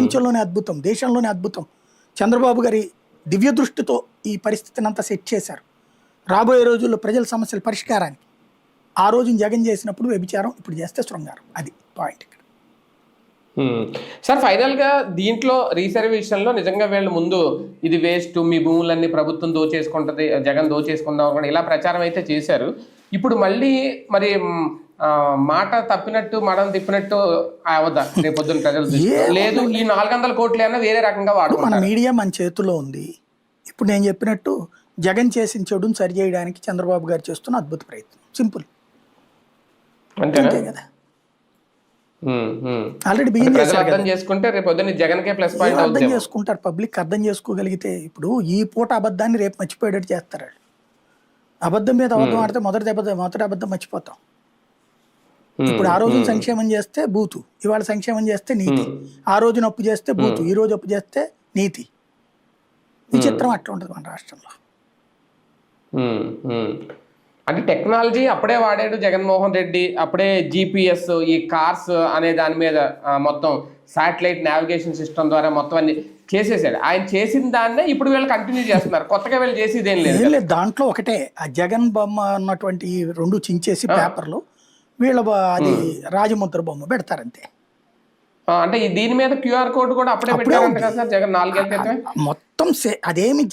ప్రపంచంలోనే అద్భుతం, దేశంలోనే అద్భుతం. చంద్రబాబు గారి దివ్య దృష్టితో ఈ పరిస్థితిని అంతా సెట్ చేశారు. రాబోయే రోజుల్లో ప్రజల సమస్యల పరిష్కారానికి ఆ రోజున జగన్ చేసినప్పుడు వ్యభిచారం, ఇప్పుడు చేస్తే శృంగారం. అది పాయింట్ ఇక్కడ. సార్ ఫైనల్ గా దీంట్లో రీసర్వేషన్ లో నిజంగా వీళ్ళు ముందు ఇది వేస్ట్, మీ భూములన్నీ ప్రభుత్వం దోచేసుకుంటది, జగన్ దోచేసుకుందాం అనుకోండి ఇలా ప్రచారం అయితే చేశారు. ఇప్పుడు మళ్ళీ మరి మాట తప్పినట్టు మడం తిప్పినట్టు అవద్దా రేపు పొద్దున్న ప్రజలు లేదు ఈ 400 కోట్లైనా వేరే రకంగా మన వాడుకుంటారు. మీడియా మన చేతిలో ఉంది. ఇప్పుడు నేను చెప్పినట్టు జగన్ చేసిన చెడును సరిచేయడానికి చంద్రబాబు గారు చేస్తున్న అద్భుత ప్రయత్నం. సింపుల్, అంతేనా? అంతే కదా. ఆల్రెడీ బిగిన్ చేశారు. అర్థం చేసుకుంటే రేపు పొద్దున్న జగన్కే ప్లస్ పాయింట్ అర్థం అవుతుంది. చేసుకుంటారు, పబ్లిక్ అర్థం చేసుకోగలిగితే. ఇప్పుడు ఈ పూట అబద్ధాన్ని రేపు మర్చిపోయేటట్టు చేస్తారు. అబద్ధం మీద అబద్ధం ఆడితే మొదటి అబద్ధం మర్చిపోతాం. ఇప్పుడు ఆ రోజు సంక్షేమం చేస్తే బూతు, ఇవాళ సంక్షేమం చేస్తే నీతి. ఆ రోజున అప్పు చేస్తే బూతు, ఈ రోజు అప్పు చేస్తే నీతి. విచిత్రం అట్లా ఉంటుంది మన రాష్ట్రంలో. అంటే టెక్నాలజీ అప్పుడే వాడాడు జగన్మోహన్ రెడ్డి, అప్పుడే జిపిఎస్ ఈ కార్స్ అనే దాని మీద మొత్తం శాటిలైట్ నావిగేషన్ సిస్టమ్ ద్వారా మొత్తం అన్ని చేసేసాడు. ఆయన చేసిన దాన్నే ఇప్పుడు వీళ్ళు కంటిన్యూ చేస్తున్నారు, కొత్తగా వీళ్ళు చేసేది ఏం లేదు. దాంట్లో ఒకటే ఆ జగన్ బొమ్మ ఉన్నటువంటి 2 చించేసి పేపర్లు వీళ్ళ అది రాజముద్ర బొమ్మ పెడతారంతే. అంటే దీని మీద క్యూఆర్ కోడ్ కూడా అప్పుడే పెట్టారంట కదా సార్ జగన్ 4 ఏళ్ళ క్రితమే. మొత్తం అదేమి